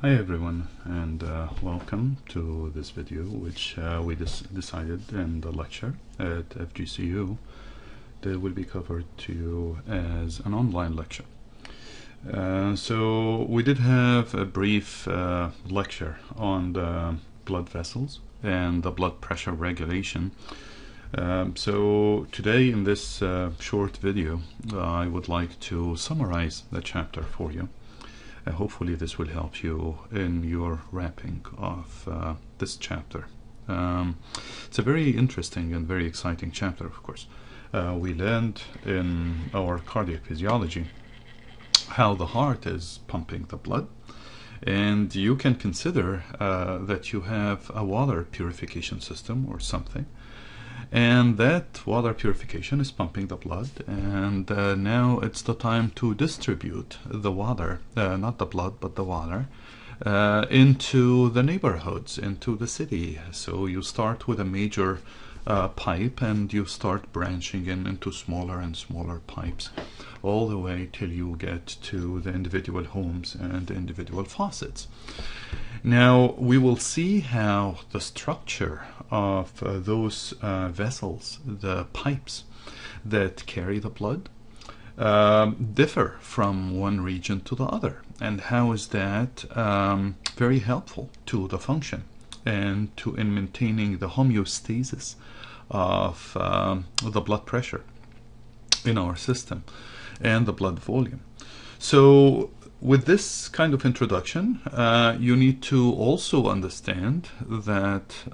Hi everyone, and welcome to this video which we decided in the lecture at FGCU that will be covered to you as an online lecture. So we did have a brief lecture on the blood vessels and the blood pressure regulation. So today in this short video I would like to summarize the chapter for you. Hopefully this will help you in your wrapping of this chapter. It's a very interesting and very exciting chapter, of course. We learned in our cardiac physiology how the heart is pumping the blood, and you can consider that you have a water purification system or something, and that water purification is pumping the blood, and now it's the time to distribute the water, not the blood but the water, into the neighborhoods, into the city. So you start with a major pipe and you start branching into smaller and smaller pipes all the way till you get to the individual homes and the individual faucets. Now we will see how the structure of those vessels, the pipes that carry the blood, differ from one region to the other, and how is that very helpful to the function and to in maintaining the homeostasis of the blood pressure in our system and the blood volume. So with this kind of introduction, you need to also understand that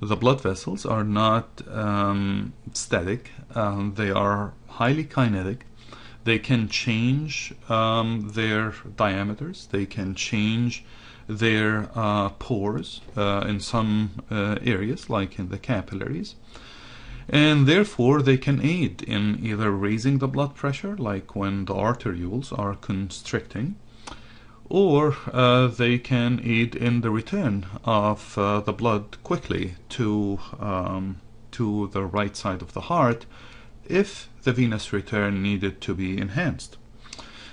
the blood vessels are not static. They are highly kinetic. They can change their diameters. They can change their pores in some areas, like in the capillaries. And therefore they can aid in either raising the blood pressure, like when the arterioles are constricting, or they can aid in the return of the blood quickly to the right side of the heart if the venous return needed to be enhanced.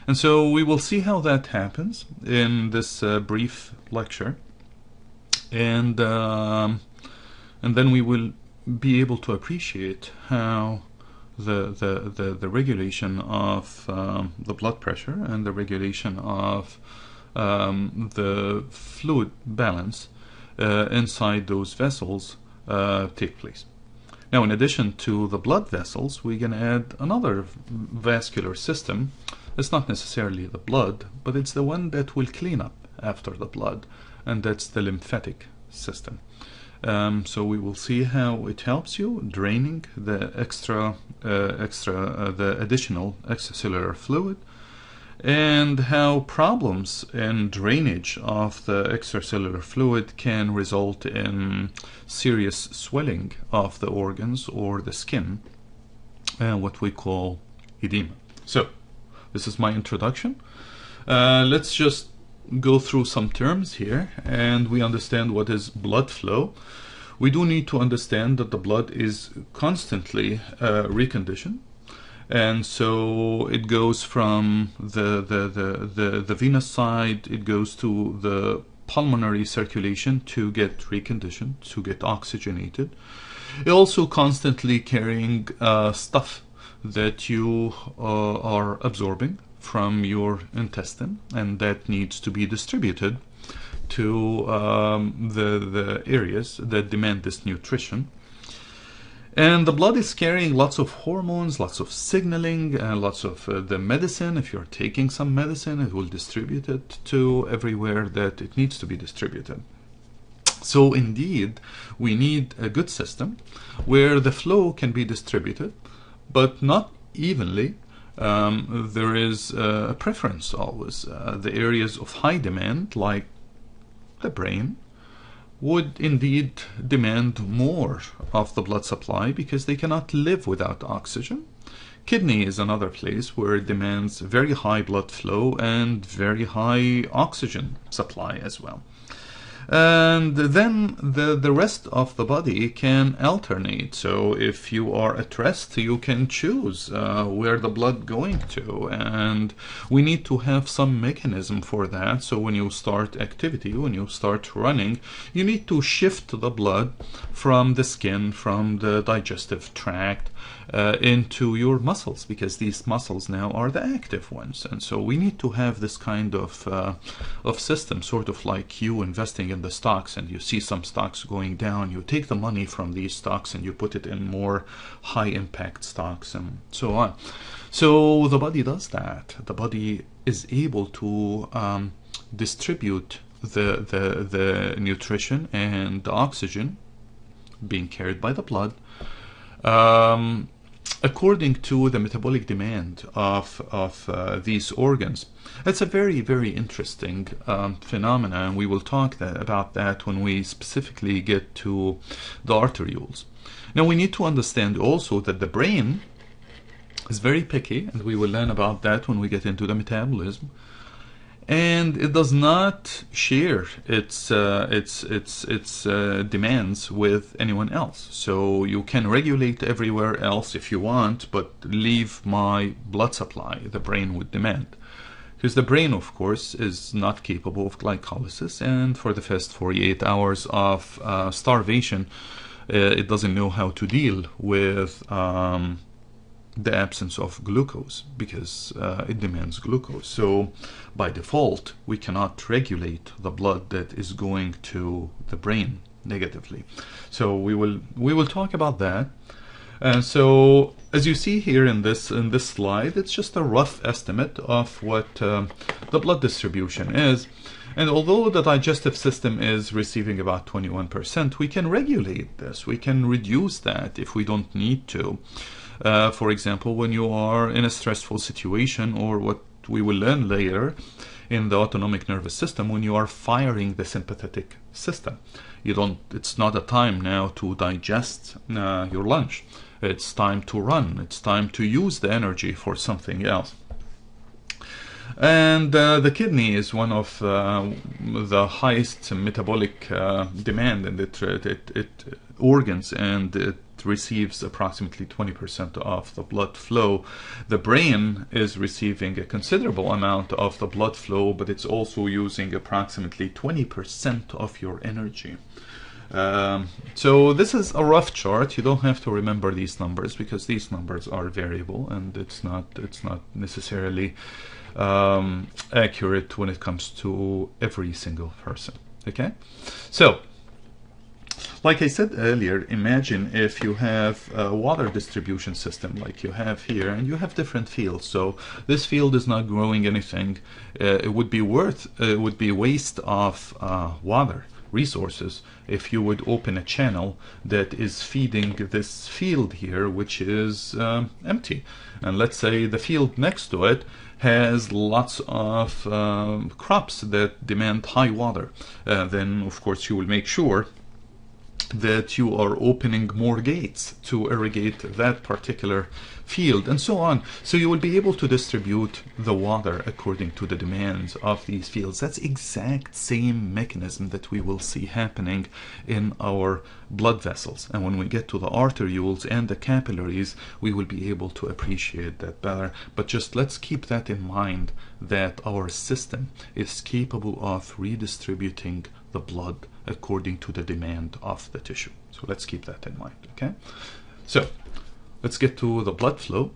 And so we will see how that happens in this brief lecture, and then we will be able to appreciate how the regulation of the blood pressure and the regulation of the fluid balance inside those vessels take place. Now, in addition to the blood vessels, we can add another vascular system. It's not necessarily the blood, but it's the one that will clean up after the blood, and that's the lymphatic system. So we will see how it helps you draining the the additional extracellular fluid, and how problems in drainage of the extracellular fluid can result in serious swelling of the organs or the skin, what we call edema. So this is my introduction. Let's just go through some terms here, and we understand what is blood flow. We do need to understand that the blood is constantly reconditioned, and so it goes from the venous side, it goes to the pulmonary circulation to get reconditioned, to get oxygenated. It also constantly carrying stuff that you are absorbing from your intestine, and that needs to be distributed to the areas that demand this nutrition. And the blood is carrying lots of hormones, lots of signaling, and lots of the medicine. If you're taking some medicine, it will distribute it to everywhere that it needs to be distributed. So indeed, we need a good system where the flow can be distributed, but not evenly. There is a preference always. The areas of high demand, like the brain, would indeed demand more of the blood supply because they cannot live without oxygen. Kidney is another place where it demands very high blood flow and very high oxygen supply as well. And then the rest of the body can alternate. So if you are at rest, you can choose where the blood going to, and we need to have some mechanism for that. So when you start activity, when you start running, you need to shift the blood from the skin, from the digestive tract, into your muscles, because these muscles now are the active ones. And so we need to have this kind of system, sort of like you investing in the stocks, and you see some stocks going down, you take the money from these stocks and you put it in more high impact stocks and so on. So the body does that. The body is able to distribute the nutrition and the oxygen being carried by the blood according to the metabolic demand of these organs. It's a very, very interesting phenomena, and we will talk about that when we specifically get to the arterioles. Now we need to understand also that the brain is very picky, and we will learn about that when we get into the metabolism. And it does not share its demands with anyone else. So you can regulate everywhere else if you want, but leave my blood supply, the brain would demand. Because the brain, of course, is not capable of glycolysis, and for the first 48 hours of starvation, it doesn't know how to deal with the absence of glucose, because it demands glucose. So by default, we cannot regulate the blood that is going to the brain negatively. So we will talk about that. So as you see here in this slide, it's just a rough estimate of what the blood distribution is. And although the digestive system is receiving about 21%, we can regulate this. We can reduce that if we don't need to. For example, when you are in a stressful situation, or what we will learn later in the autonomic nervous system, when you are firing the sympathetic system, it's not a time now to digest your lunch. It's time to run. It's time to use the energy for something else. And the kidney is one of the highest metabolic demand in the organs, and it receives approximately 20% of the blood flow. The brain is receiving a considerable amount of the blood flow, but it's also using approximately 20% of your energy. So this is a rough chart. You don't have to remember these numbers, because these numbers are variable, and it's not necessarily accurate when it comes to every single person. Okay, so like I said earlier, imagine if you have a water distribution system like you have here, and you have different fields. So this field is not growing anything. It would be waste of water resources if you would open a channel that is feeding this field here, which is empty. And let's say the field next to it has lots of crops that demand high water. Then of course you will make sure that you are opening more gates to irrigate that particular field, and so on. So you will be able to distribute the water according to the demands of these fields. That's exact same mechanism that we will see happening in our blood vessels. And when we get to the arterioles and the capillaries, we will be able to appreciate that better. But just let's keep that in mind, that our system is capable of redistributing the blood according to the demand of the tissue. So let's keep that in mind, okay? So let's get to the blood flow.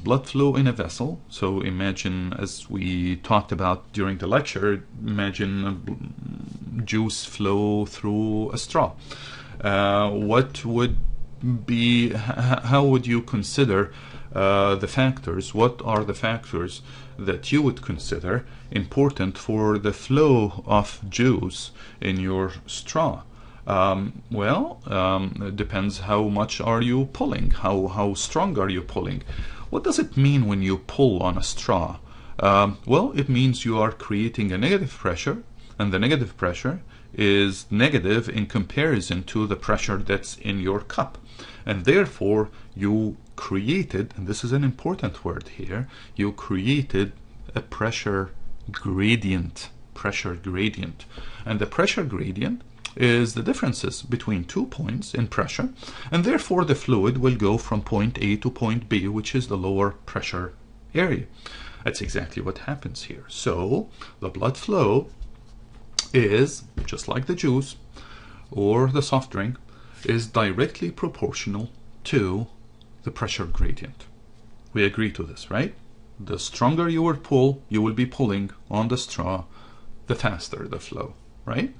Blood flow in a vessel. So imagine, as we talked about during the lecture, imagine juice flow through a straw. What would be, how would you consider the factors? What are the factors that you would consider important for the flow of juice in your straw? It depends how much are you pulling, how strong are you pulling. What does it mean when you pull on a straw? Well, it means you are creating a negative pressure, and the negative pressure is negative in comparison to the pressure that's in your cup. And therefore you created, and this is an important word here, you created a pressure gradient pressure gradient. And the pressure gradient is the differences between 2 points in pressure, and therefore the fluid will go from point A to point B, which is the lower pressure area. That's exactly what happens here. So the blood flow is, just like the juice or the soft drink, is directly proportional to the pressure gradient. We agree to this, right? The stronger you will be pulling on the straw, the faster the flow, right?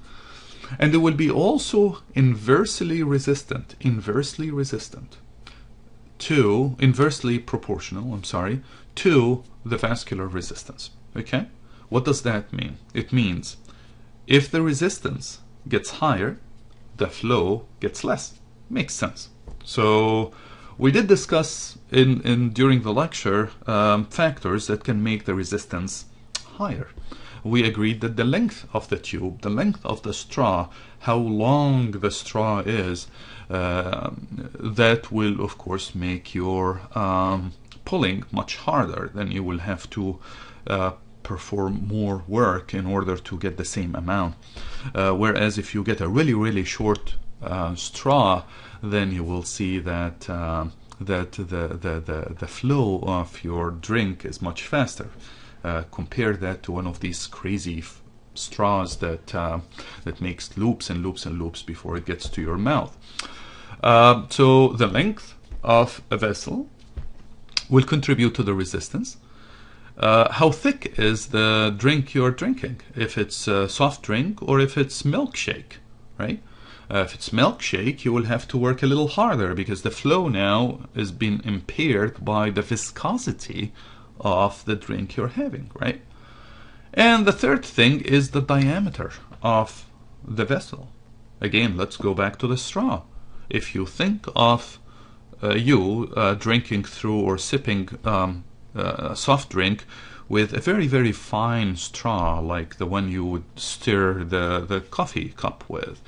And it will be also inversely proportional, to the vascular resistance. Okay? What does that mean? It means if the resistance gets higher, the flow gets less. Makes sense. So we did discuss during the lecture factors that can make the resistance higher. We agreed that the length of the tube, the length of the straw, how long the straw is, that will of course make your pulling much harder. Then you will have to perform more work in order to get the same amount. Whereas if you get a really short straw, then you will see that the flow of your drink is much faster. Compare that to one of these crazy straws that makes loops and loops and loops before it gets to your mouth. So the length of a vessel will contribute to the resistance. How thick is the drink you're drinking? If it's a soft drink or if it's milkshake, right? If it's milkshake, you will have to work a little harder because the flow now is being impaired by the viscosity of the drink you're having, right? And the third thing is the diameter of the vessel. Again, let's go back to the straw. If you think of drinking through or sipping a soft drink with a very fine straw, like the one you would stir the coffee cup with,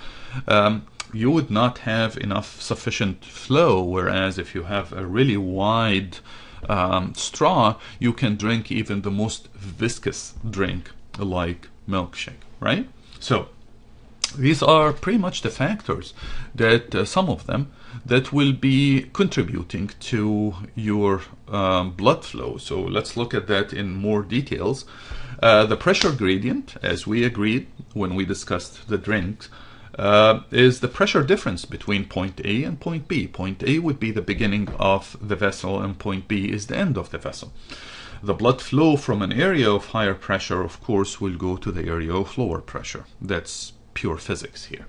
you would not have enough sufficient flow, whereas if you have a really wide straw, you can drink even the most viscous drink like milkshake, right? So these are pretty much the factors that some of them that will be contributing to your blood flow. So let's look at that in more details. The pressure gradient, as we agreed when we discussed the drinks, is the pressure difference between point A and point B. Point A would be the beginning of the vessel and point B is the end of the vessel. The blood flow from an area of higher pressure, of course, will go to the area of lower pressure. That's pure physics here.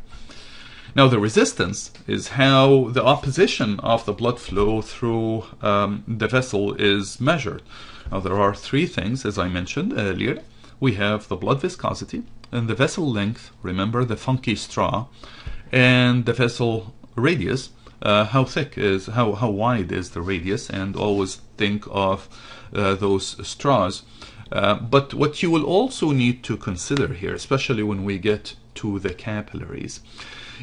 Now the resistance is how the opposition of the blood flow through the vessel is measured. Now there are three things, as I mentioned earlier. We have the blood viscosity and the vessel length, remember the funky straw, and the vessel radius, how wide is the radius, and always think of those straws. But what you will also need to consider here, especially when we get to the capillaries.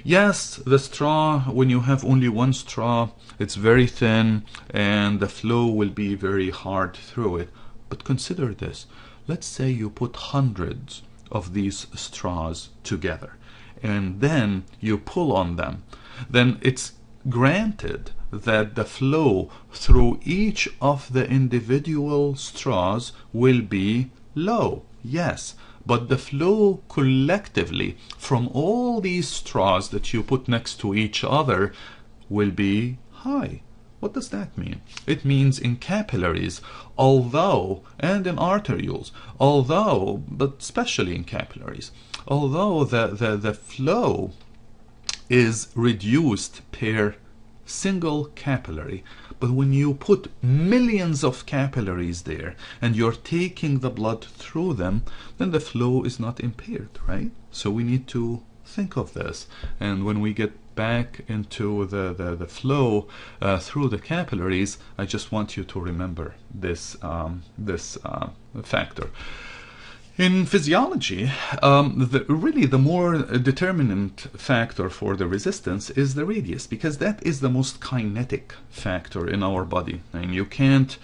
Yes, the straw, when you have only one straw, it's very thin and the flow will be very hard through it. But consider this. Let's say you put hundreds of these straws together and then you pull on them. Then it's granted that the flow through each of the individual straws will be low. Yes, but the flow collectively from all these straws that you put next to each other will be high. What does that mean? It means in capillaries, although, and in arterioles, although, but especially in capillaries, although the flow is reduced per single capillary, but when you put millions of capillaries there and you're taking the blood through them, then the flow is not impaired, right? So we need to think of this. And when we get back into the flow through the capillaries, I just want you to remember this factor. In physiology, really the more determinant factor for the resistance is the radius, because that is the most kinetic factor in our body. And you can't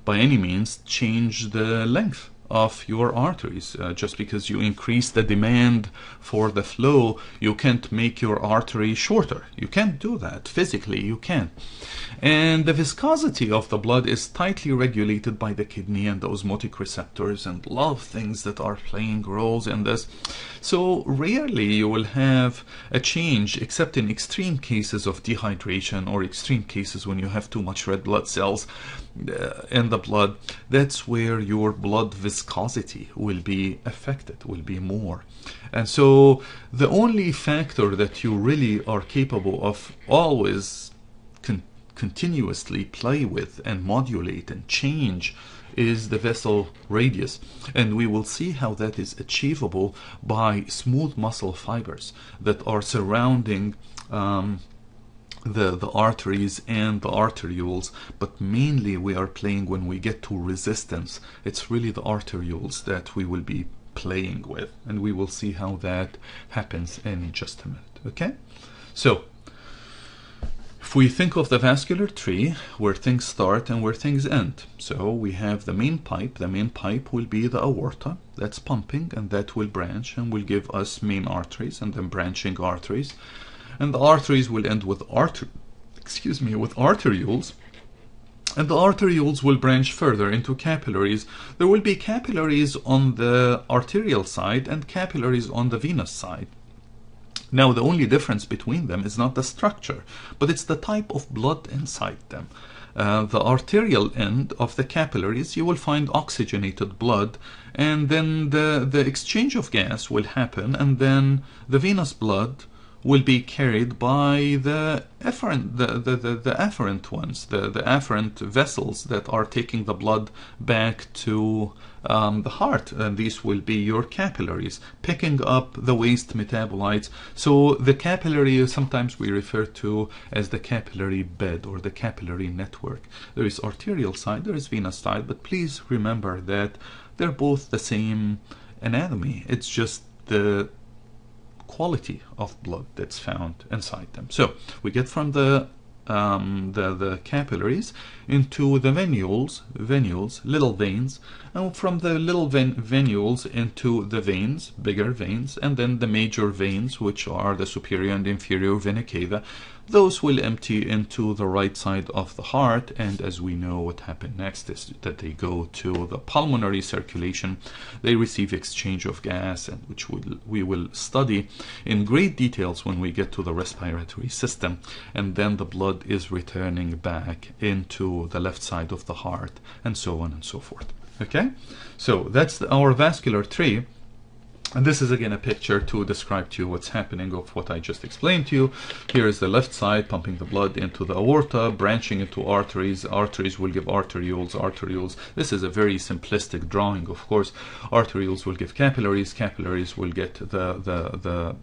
by any means change the length of your arteries. Just because you increase the demand for the flow, you can't make your artery shorter. You can't do that. Physically, you can't. And the viscosity of the blood is tightly regulated by the kidney and the osmotic receptors and a lot of things that are playing roles in this. So rarely you will have a change except in extreme cases of dehydration or extreme cases when you have too much red blood cells in the blood. That's where your blood viscosity will be affected, will be more. And so the only factor that you really are capable of always continuously play with and modulate and change is the vessel radius, and we will see how that is achievable by smooth muscle fibers that are surrounding the arteries and the arterioles, but mainly we are playing when we get to resistance. It's really the arterioles that we will be playing with, and we will see how that happens in just a minute. Okay, so if we think of the vascular tree, where things start and where things end, so we have the main pipe. The main pipe will be the aorta that's pumping, and that will branch and will give us main arteries and then branching arteries, and the arteries will end with arterioles, and the arterioles will branch further into capillaries. There will be capillaries on the arterial side and capillaries on the venous side. Now, the only difference between them is not the structure, but it's the type of blood inside them. The arterial end of the capillaries, you will find oxygenated blood, and then the exchange of gas will happen, and then the venous blood will be carried by the afferent, the afferent ones, the afferent vessels that are taking the blood back to the heart, and these will be your capillaries, picking up the waste metabolites. So the capillary, sometimes we refer to as the capillary bed or the capillary network. There is arterial side, there is venous side, but please remember that they're both the same anatomy. It's just the quality of blood that's found inside them. So we get from the capillaries into the venules, little veins, and from the little venules into the veins, bigger veins, and then the major veins, which are the superior and inferior vena cava. Those will empty into the right side of the heart, and as we know, what happened next is that they go to the pulmonary circulation. They receive exchange of gas, and which we will study in great details when we get to the respiratory system, and then the blood is returning back into the left side of the heart, and so on and so forth. Okay, so that's our vascular tree. And this is again a picture to describe to you what's happening of what I just explained to you. Here is the left side pumping the blood into the aorta, branching into arteries. Arteries will give arterioles. This is a very simplistic drawing, of course. Arterioles will give capillaries. Capillaries will get the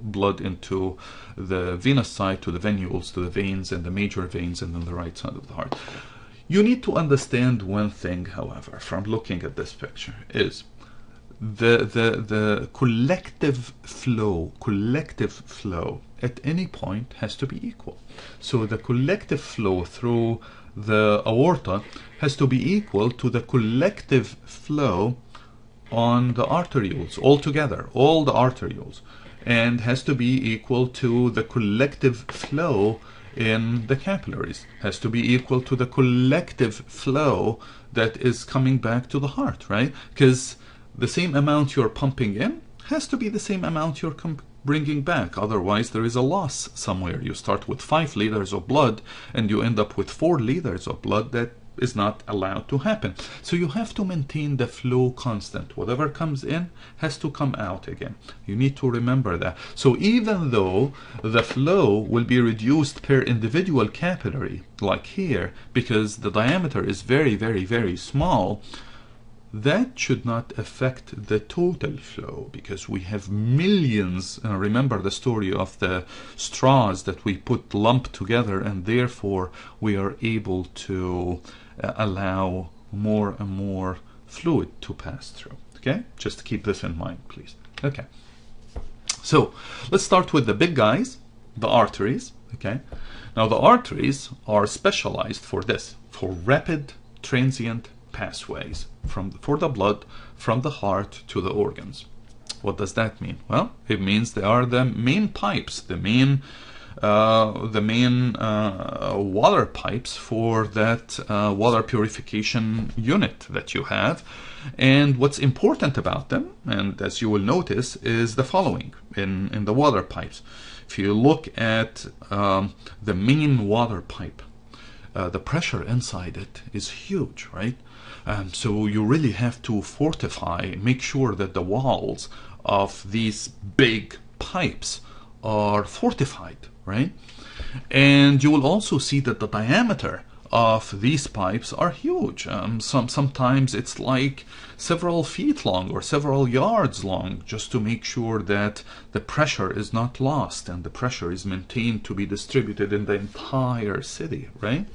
blood into the venous side, to the venules, to the veins, and the major veins, and then the right side of the heart. You need to understand one thing, however, from looking at this picture is the collective flow at any point has to be equal. So the collective flow through the aorta has to be equal to the collective flow on the arterioles altogether, all the arterioles, and has to be equal to the collective flow in the capillaries, has to be equal to the collective flow that is coming back to the heart, right? Because the same amount you're pumping in has to be the same amount you're bringing back. Otherwise, there is a loss somewhere. You start with 5 liters of blood and you end up with 4 liters of blood. That is not allowed to happen. So you have to maintain the flow constant. Whatever comes in has to come out again. You need to remember that. So even though the flow will be reduced per individual capillary, like here, because the diameter is very, very, very small, that should not affect the total flow, because we have millions. Remember the story of the straws that we put lumped together, and therefore we are able to allow more and more fluid to pass through. Okay, just keep this in mind, please. Okay, so let's start with the big guys, the arteries. Okay, now the arteries are specialized for this, for rapid transient pathways for the blood from the heart to the organs. What does that mean? Well, it means they are the main pipes, the main water pipes for that water purification unit that you have. And what's important about them, and as you will notice, is the following in the water pipes. If you look at the main water pipe, the pressure inside it is huge, right? So you really have to fortify, make sure that the walls of these big pipes are fortified, right? And you will also see that the diameter of these pipes are huge. Sometimes it's like several feet long or several yards long, just to make sure that the pressure is not lost and the pressure is maintained to be distributed in the entire city, right?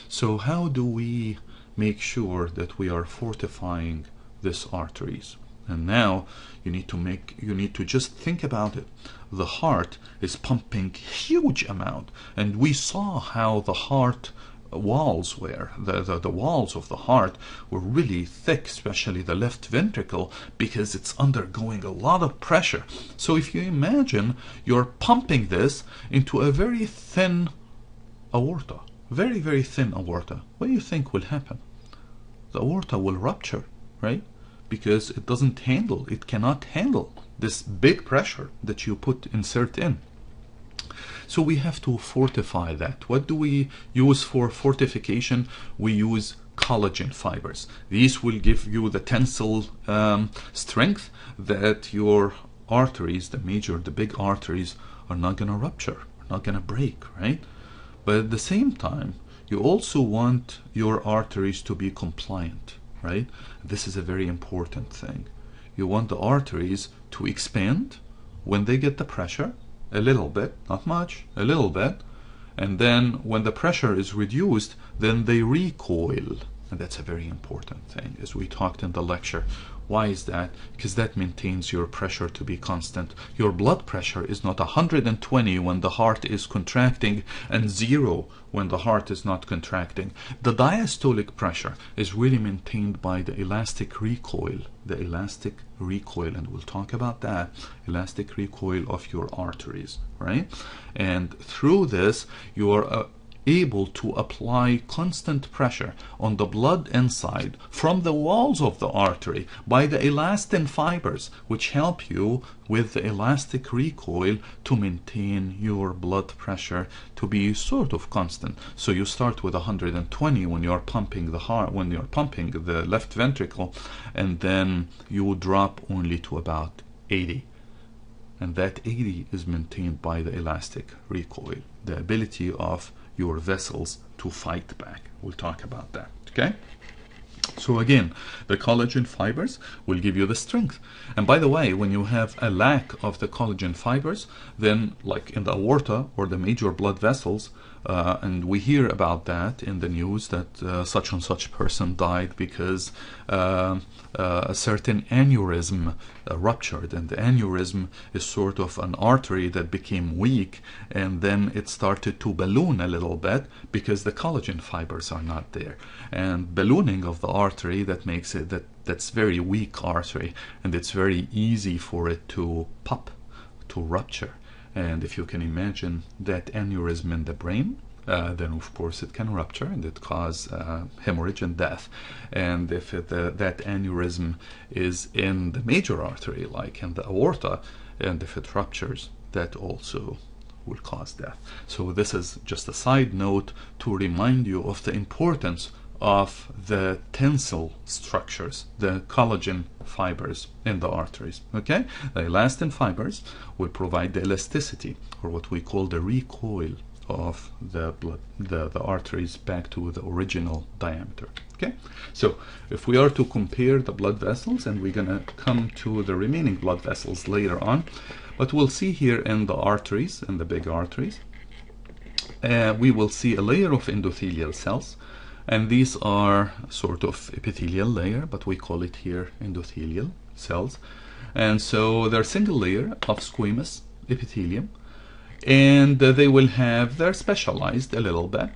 So how do we make sure that we are fortifying these arteries? And now you need to just think about it. The heart is pumping huge amount, and we saw how the heart walls were. The walls of the heart were really thick, especially the left ventricle, because it's undergoing a lot of pressure. So if you imagine you're pumping this into a very thin aorta, very, very thin aorta, what do you think will happen? The aorta will rupture, right? Because it cannot handle this big pressure that you insert in. So we have to fortify that. What do we use for fortification? We use collagen fibers. These will give you the tensile strength that your arteries, the big arteries, are not going to rupture, not going to break, right? But at the same time, you also want your arteries to be compliant, right? This is a very important thing. You want the arteries to expand when they get the pressure, a little bit, not much, a little bit, and then when the pressure is reduced, then they recoil. And that's a very important thing, as we talked in the lecture. Why is that? Because that maintains your pressure to be constant. Your blood pressure is not 120 when the heart is contracting and 0 when the heart is not contracting. The diastolic pressure is really maintained by the elastic recoil. The elastic recoil, and we'll talk about that, elastic recoil of your arteries, right? And through this, you are able to apply constant pressure on the blood inside from the walls of the artery by the elastin fibers, which help you with the elastic recoil to maintain your blood pressure to be sort of constant. So you start with 120 when you're pumping the heart, when you're pumping the left ventricle, and then you drop only to about 80. And that 80 is maintained by the elastic recoil, the ability of your vessels to fight back. We'll talk about that, okay? So again, the collagen fibers will give you the strength. And by the way, when you have a lack of the collagen fibers, then like in the aorta or the major blood vessels, and we hear about that in the news that such and such person died because a certain aneurysm ruptured, and the aneurysm is sort of an artery that became weak, and then it started to balloon a little bit because the collagen fibers are not there. And ballooning of the artery, that makes it that's very weak artery, and it's very easy for it to pop, to rupture. And if you can imagine that aneurysm in the brain, then of course it can rupture and it cause hemorrhage and death. And if that aneurysm is in the major artery, like in the aorta, and if it ruptures, that also will cause death. So this is just a side note to remind you of the importance of the tensile structures, the collagen fibers in the arteries. Okay, the elastin fibers will provide the elasticity, or what we call the recoil of the blood, the arteries back to the original diameter. Okay, so if we are to compare the blood vessels, and we're gonna come to the remaining blood vessels later on, but we'll see here in the arteries, in the big arteries, we will see a layer of endothelial cells. And these are sort of epithelial layer, but we call it here endothelial cells. And so they're single layer of squamous epithelium. and they're specialized a little bit,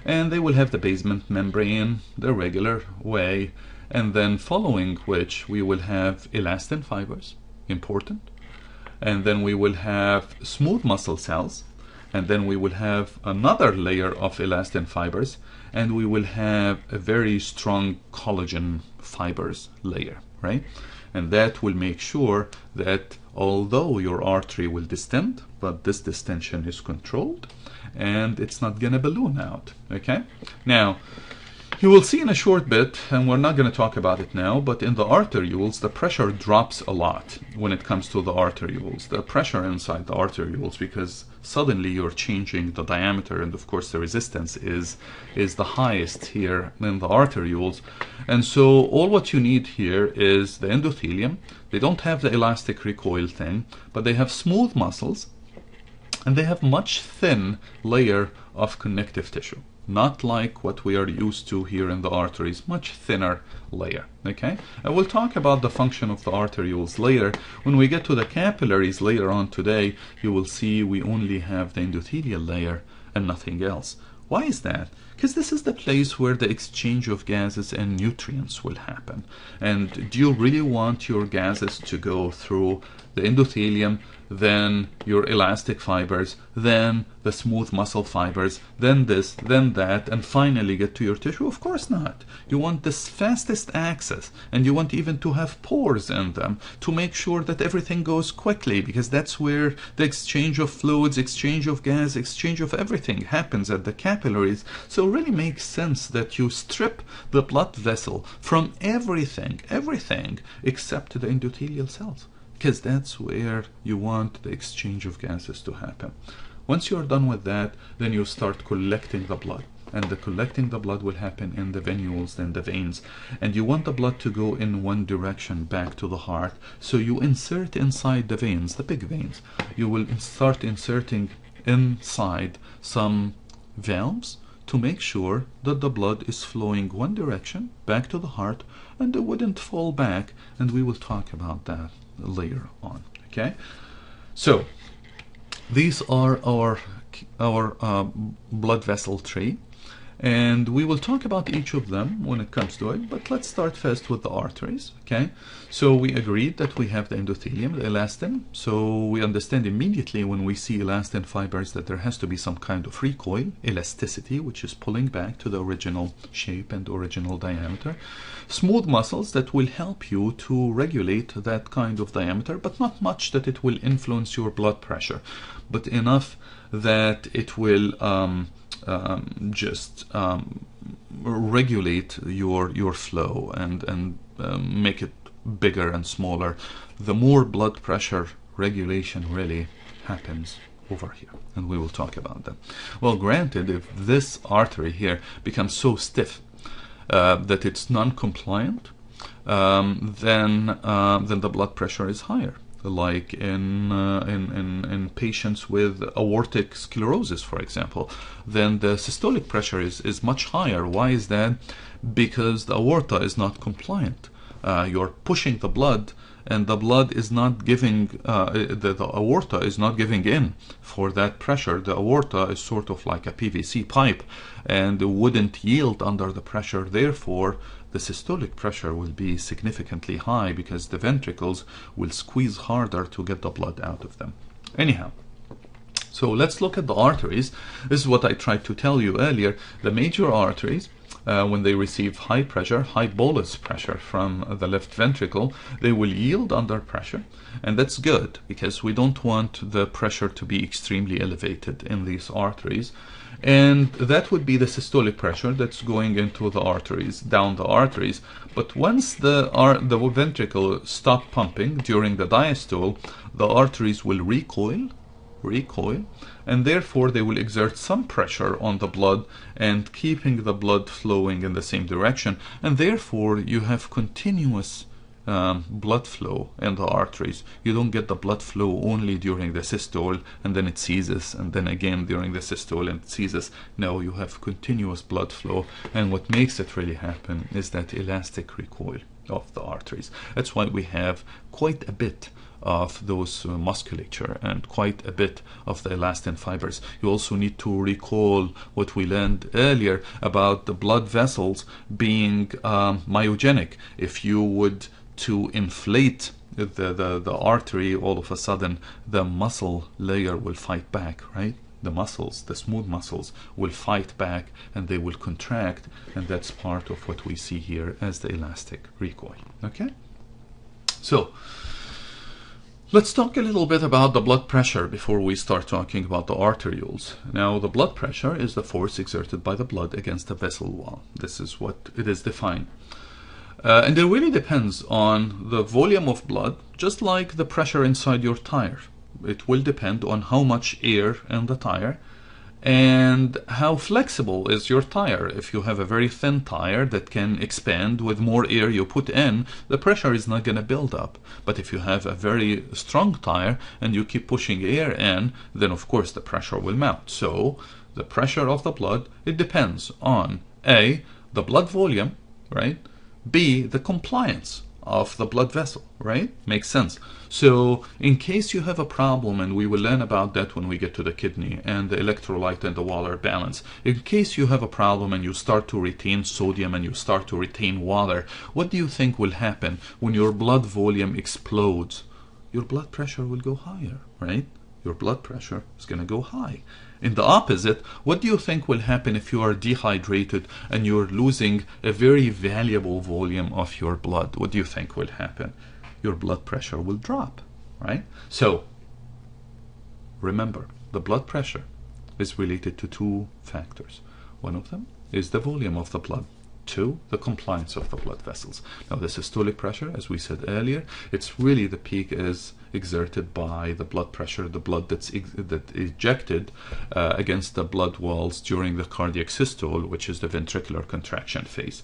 and they will have the basement membrane the regular way, and then following which we will have elastin fibers, important, and then we will have smooth muscle cells, and then we will have another layer of elastin fibers, and we will have a very strong collagen fibers layer, right? And that will make sure that although your artery will distend, but this distension is controlled and it's not going to balloon out. Okay? Now, you will see in a short bit, and we're not going to talk about it now, but in the arterioles, the pressure drops a lot when it comes to the arterioles. The pressure inside the arterioles, because suddenly you're changing the diameter, and of course the resistance is the highest here in the arterioles. And so all what you need here is the endothelium. They don't have the elastic recoil thing, but they have smooth muscles, and they have much thin layer of connective tissue. Not like what we are used to here in the arteries, much thinner layer. Okay, and we'll talk about the function of the arterioles later. When we get to the capillaries later on today, you will see we only have the endothelial layer and nothing else. Why is that? Because this is the place where the exchange of gases and nutrients will happen. And do you really want your gases to go through the endothelium, then your elastic fibers, then the smooth muscle fibers, then this, then that, and finally get to your tissue? Of course not. You want this fastest access, and you want even to have pores in them to make sure that everything goes quickly, because that's where the exchange of fluids, exchange of gas, exchange of everything happens at the capillaries. So it really makes sense that you strip the blood vessel from everything except the endothelial cells, because that's where you want the exchange of gases to happen. Once you're done with that, then you start collecting the blood, and the collecting the blood will happen in the venules and the veins, and you want the blood to go in one direction back to the heart. So you insert inside the veins, the big veins, you will start inserting inside some valves to make sure that the blood is flowing one direction back to the heart, and it wouldn't fall back, and we will talk about that later on. Okay, so these are our blood vessel tree, and we will talk about each of them when it comes to it, but let's start first with the arteries. Okay, so we agreed that we have the endothelium, the elastin, so we understand immediately when we see elastin fibers that there has to be some kind of recoil, elasticity, which is pulling back to the original shape and original diameter. Smooth muscles that will help you to regulate that kind of diameter, but not much that it will influence your blood pressure, but enough that it will just regulate your flow and make it bigger and smaller. The more blood pressure regulation really happens over here, and we will talk about that. Well, granted, if this artery here becomes so stiff that it's non-compliant, then the blood pressure is higher. Like in patients with aortic sclerosis, for example, then the systolic pressure is much higher. Why is that? Because the aorta is not compliant. You're pushing the blood, and the blood is not giving, the aorta is not giving in for that pressure. The aorta is sort of like a PVC pipe, and it wouldn't yield under the pressure. Therefore, the systolic pressure will be significantly high because the ventricles will squeeze harder to get the blood out of them. Anyhow, so let's look at the arteries. This is what I tried to tell you earlier. The major arteries, when they receive high pressure, high bolus pressure from the left ventricle, they will yield under pressure, and that's good because we don't want the pressure to be extremely elevated in these arteries. And that would be the systolic pressure that's going into the arteries, down the arteries. But once the ventricle stop pumping during the diastole, the arteries will recoil, and therefore they will exert some pressure on the blood and keeping the blood flowing in the same direction, and therefore you have continuous blood flow in the arteries. You don't get the blood flow only during the systole and then it ceases, and then again during the systole and it ceases. No, you have continuous blood flow, and what makes it really happen is that elastic recoil of the arteries. That's why we have quite a bit of those musculature and quite a bit of the elastin fibers. You also need to recall what we learned earlier about the blood vessels being myogenic. If you would to inflate the artery, all of a sudden the muscle layer will fight back, right? The muscles, the smooth muscles, will fight back and they will contract, and that's part of what we see here as the elastic recoil. Okay? So, let's talk a little bit about the blood pressure before we start talking about the arterioles. Now, the blood pressure is the force exerted by the blood against the vessel wall. This is what it is defined. And it really depends on the volume of blood, just like the pressure inside your tire. It will depend on how much air in the tire and how flexible is your tire. If you have a very thin tire that can expand with more air you put in, the pressure is not going to build up. But if you have a very strong tire and you keep pushing air in, then of course the pressure will mount. So the pressure of the blood, it depends on A, the blood volume, right? B, the compliance of the blood vessel, right? Makes sense. So in case you have a problem, and we will learn about that when we get to the kidney and the electrolyte and the water balance, in case you have a problem and you start to retain sodium and you start to retain water, what do you think will happen when your blood volume explodes? Your blood pressure will go higher, right? Your blood pressure is going to go high. In the opposite, what do you think will happen if you are dehydrated and you're losing a very valuable volume of your blood? What do you think will happen? Your blood pressure will drop, right? So, remember, the blood pressure is related to two factors. One of them is the volume of the blood. Two, the compliance of the blood vessels. Now, the systolic pressure, as we said earlier, it's really the peak is exerted by the blood pressure, the blood that's ejected against the blood walls during the cardiac systole, which is the ventricular contraction phase.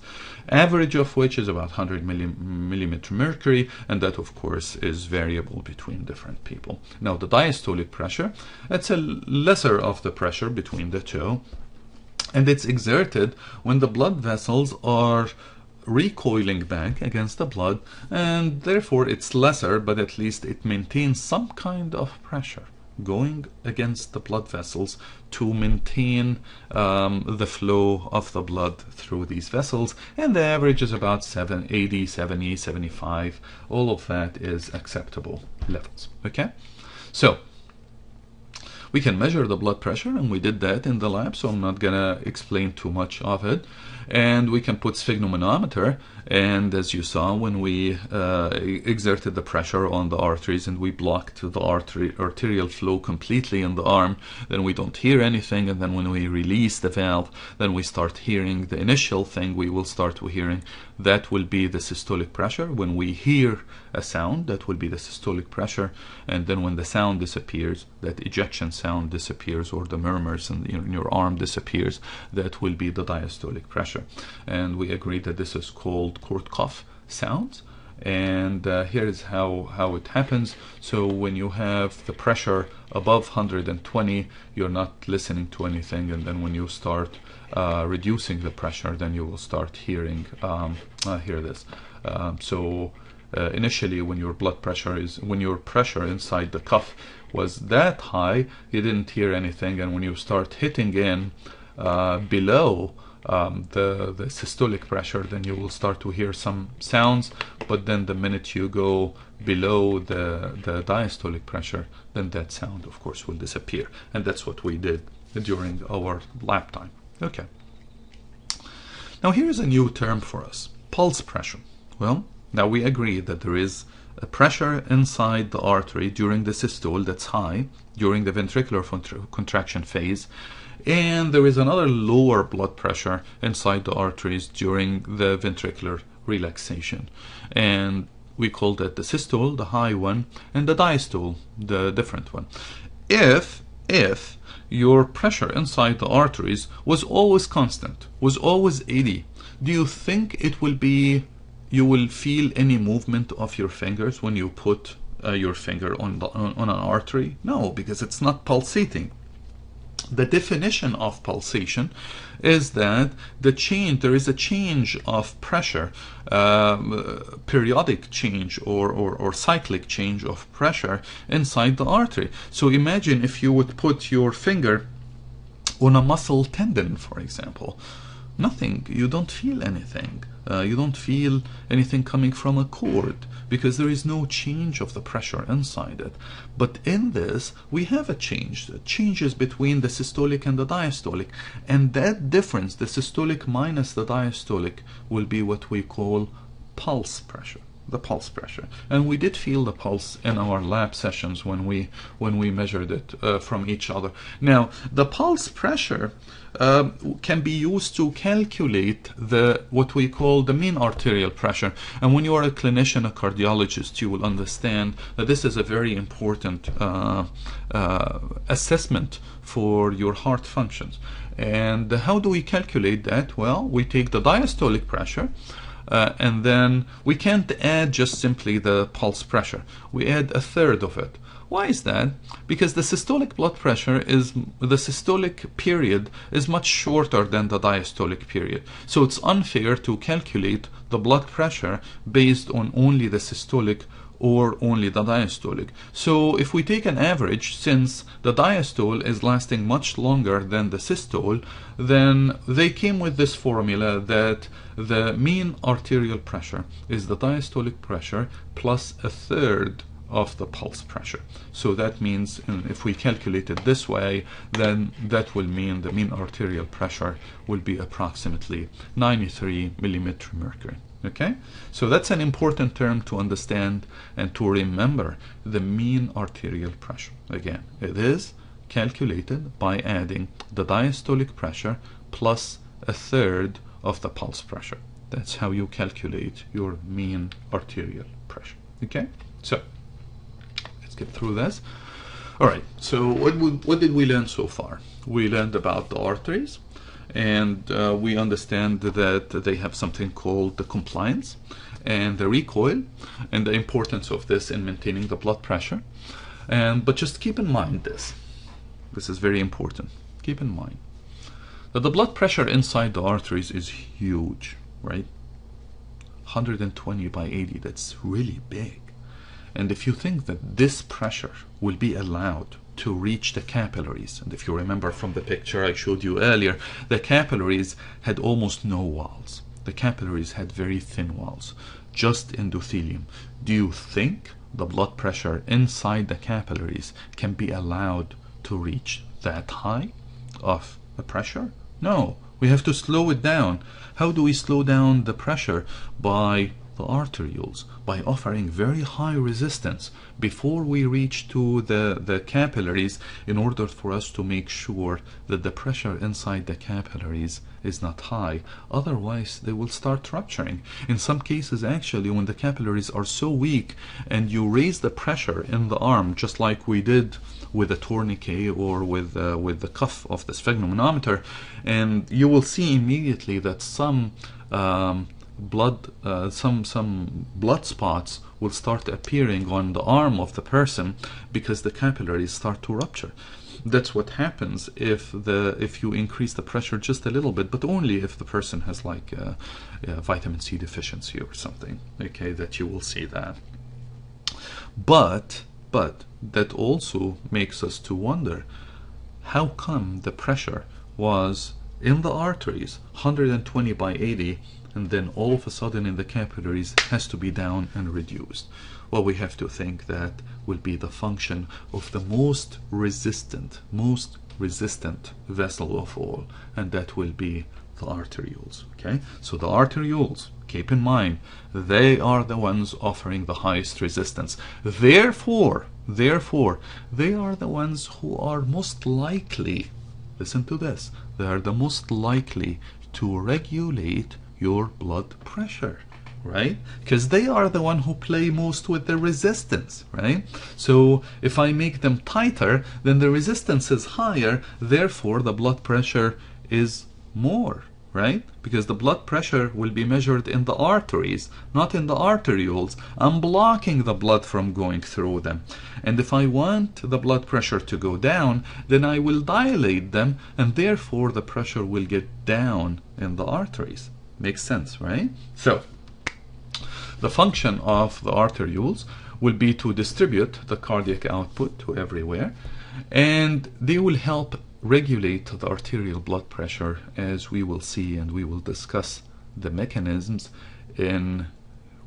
Average of which is about 100 millimeter mercury, and that of course is variable between different people. Now, the diastolic pressure, that's a lesser of the pressure between the two, and it's exerted when the blood vessels are recoiling back against the blood, and therefore it's lesser, but at least it maintains some kind of pressure going against the blood vessels to maintain the flow of the blood through these vessels. And the average is about 80, 70, 75. All of that is acceptable levels. Okay, so we can measure the blood pressure, and we did that in the lab, so I'm not gonna explain too much of it. And we can put sphygmomanometer, and as you saw, when we exerted the pressure on the arteries and we blocked the arterial flow completely in the arm, then we don't hear anything. And then when we release the valve, then we start hearing the initial thing we will start hearing. That will be the systolic pressure. When we hear a sound, that will be the systolic pressure. And then when the sound disappears, that ejection sound disappears, or the murmurs in your arm disappears, that will be the diastolic pressure. And we agreed that this is called Korthoff sounds. And here is how it happens. So when you have the pressure above 120, you're not listening to anything, and then when you start reducing the pressure, then you will start hearing hear this. Initially, when your pressure inside the cuff was that high, you didn't hear anything, and when you start hitting in below the systolic pressure, then you will start to hear some sounds. But then the minute you go below the diastolic pressure, then that sound of course will disappear. And that's what we did during our lab time. Okay, now here's a new term for us: pulse pressure. Well, now we agree that there is a pressure inside the artery during the systole that's high during the ventricular contraction phase, and there is another lower blood pressure inside the arteries during the ventricular relaxation. And we call that the systole, the high one, and the diastole, the different one. If your pressure inside the arteries was always constant, was always 80, do you think you will feel any movement of your fingers when you put your finger on an artery? No, because it's not pulsating. The definition of pulsation is that there is a change of pressure, periodic change or cyclic change of pressure inside the artery. So imagine if you would put your finger on a muscle tendon, for example. Nothing, you don't feel anything. You don't feel anything coming from a cord because there is no change of the pressure inside it. But in this, we have a change. The changes between the systolic and the diastolic. And that difference, the systolic minus the diastolic, will be what we call pulse pressure. The pulse pressure. And we did feel the pulse in our lab sessions when we measured it from each other. Now, the pulse pressure can be used to calculate what we call the mean arterial pressure. And when you are a clinician, a cardiologist, you will understand that this is a very important assessment for your heart functions. And how do we calculate that? Well, we take the diastolic pressure, and then we can't add just simply the pulse pressure. We add a third of it. Why is that? Because the systolic blood pressure the systolic period is much shorter than the diastolic period. So it's unfair to calculate the blood pressure based on only the systolic or only the diastolic. So if we take an average, since the diastole is lasting much longer than the systole, then they came with this formula that the mean arterial pressure is the diastolic pressure plus a third of the pulse pressure. So that means if we calculate it this way, then that will mean the mean arterial pressure will be approximately 93 millimeter mercury. Okay, so that's an important term to understand and to remember, the mean arterial pressure. Again, it is calculated by adding the diastolic pressure plus a third of the pulse pressure. That's how you calculate your mean arterial pressure. Okay, so let's get through this. All right, so what did we learn so far? We learned about the arteries, and we understand that they have something called the compliance and the recoil, and the importance of this in maintaining the blood pressure. But just keep in mind this is very important. Keep in mind that the blood pressure inside the arteries is huge, right? 120 by 80, that's really big. And if you think that this pressure will be allowed to reach the capillaries, and if you remember from the picture I showed you earlier, the capillaries had almost no walls. The capillaries had very thin walls, just endothelium. Do you think the blood pressure inside the capillaries can be allowed to reach that high of a pressure? No, we have to slow it down. How do we slow down the pressure? By the arterioles, by offering very high resistance before we reach to the capillaries, in order for us to make sure that the pressure inside the capillaries is not high. Otherwise they will start rupturing. In some cases, actually, when the capillaries are so weak and you raise the pressure in the arm, just like we did with a tourniquet or with the cuff of the sphygmomanometer, and you will see immediately that some blood spots will start appearing on the arm of the person because the capillaries start to rupture. That's what happens if you increase the pressure just a little bit, but only if the person has like a vitamin C deficiency or something. Okay, that you will see that. But that also makes us to wonder, how come the pressure was in the arteries 120 by 80, and then all of a sudden in the capillaries has to be down and reduced? Well, we have to think that will be the function of the most resistant vessel of all, and that will be the arterioles. Okay, so the arterioles, keep in mind, they are the ones offering the highest resistance. Therefore, they are the ones who are most likely, listen to this, they are the most likely to regulate your blood pressure, right? Because they are the one who play most with the resistance, right? So if I make them tighter, then the resistance is higher, therefore the blood pressure is more, right? Because the blood pressure will be measured in the arteries, not in the arterioles. I'm blocking the blood from going through them. And if I want the blood pressure to go down, then I will dilate them, and therefore the pressure will get down in the arteries. Makes sense, right? So the function of the arterioles will be to distribute the cardiac output to everywhere, and they will help regulate the arterial blood pressure, as we will see, and we will discuss the mechanisms in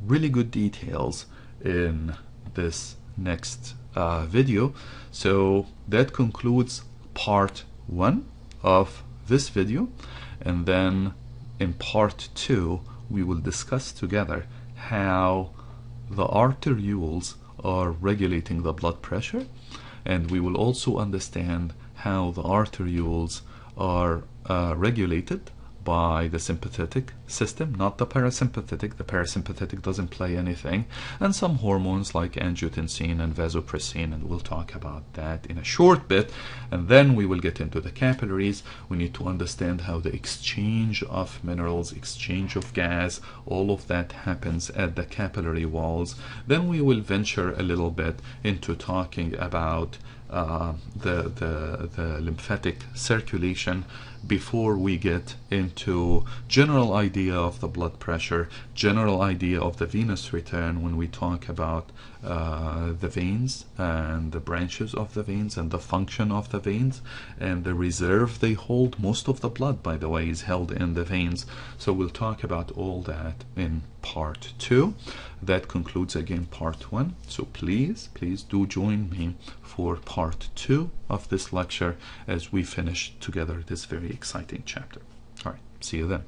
really good details in this next video. So that concludes part 1 of this video, and then in part 2 we will discuss together how the arterioles are regulating the blood pressure, and we will also understand how the arterioles are regulated by the sympathetic system, not the parasympathetic. The parasympathetic doesn't play anything, and some hormones like angiotensin and vasopressin, and we'll talk about that in a short bit. And then we will get into the capillaries. We need to understand how the exchange of minerals, exchange of gas, all of that happens at the capillary walls. Then we will venture a little bit into talking about the lymphatic circulation before we get into general idea of the blood pressure, general idea of the venous return when we talk about the veins and the branches of the veins and the function of the veins and the reserve they hold. Most of the blood, by the way, is held in the veins. So we'll talk about all that in part 2. That concludes again part 1. So please do join me for part 2 of this lecture as we finish together this very exciting chapter. All right, see you then.